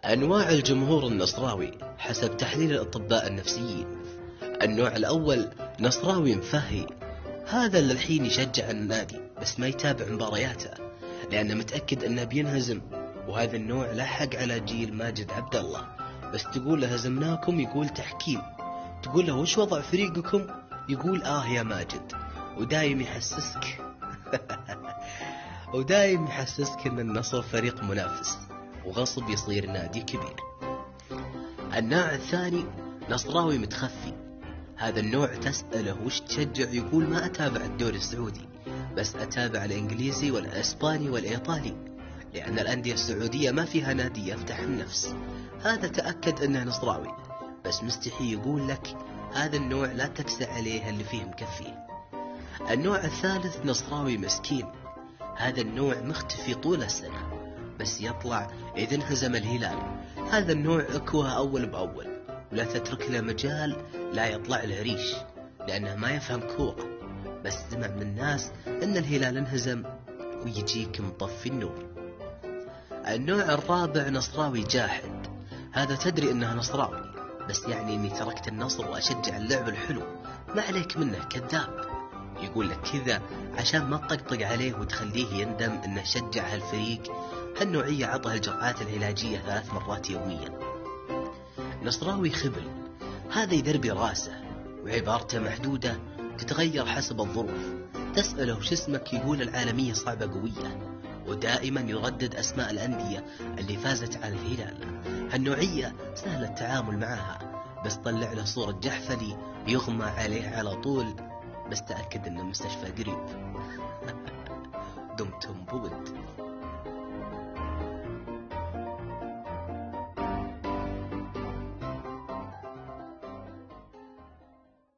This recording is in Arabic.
أنواع الجمهور النصراوي حسب تحليل الأطباء النفسيين. النوع الأول نصراوي مفهي، هذا اللي الحين يشجع النادي بس ما يتابع مبارياته لأنه متأكد أنه بينهزم. وهذا النوع لحق على جيل ماجد عبد الله، بس تقول له هزمناكم يقول تحكيم، تقول له وش وضع فريقكم يقول يا ماجد، ودايم يحسسك ودايم يحسسك أن النصر فريق منافس وغصب يصير نادي كبير. النوع الثاني نصراوي متخفي، هذا النوع تسأله وش تشجع يقول ما أتابع الدوري السعودي بس أتابع الإنجليزي والإسباني والإيطالي، لأن الأندية السعودية ما فيها نادي يفتح النفس. هذا تأكد أنه نصراوي بس مستحي يقول لك. هذا النوع لا تكسى عليه اللي فيه مكفيه. النوع الثالث نصراوي مسكين، هذا النوع مختفي طول السنة بس يطلع إذا انهزم الهلال. هذا النوع اكوه أول بأول ولا تترك له مجال لا يطلع له ريش، لأنه ما يفهم كورة بس سمع من الناس أن الهلال انهزم ويجيك مطفي النور. النوع الرابع نصراوي جاحد، هذا تدري أنه نصراوي بس يعني أني تركت النصر وأشجع اللعب الحلو، ما عليك منه كذاب. يقول لك كذا عشان ما تطقطق عليه وتخليه يندم أنه شجع هالفريق. هالنوعية عطها الجرعات العلاجية 3 مرات يوميا. نصراوي خبل، هذا يدربي راسه وعبارته محدودة تتغير حسب الظروف. تسأله وش اسمك يقول العالمية صعبة قوية، ودائما يردد أسماء الأندية اللي فازت على الهلال. هالنوعية سهل التعامل معها بس طلع له صورة جحفلي يغمى عليه على طول، بس تأكد أن المستشفى قريب. دمتم بود.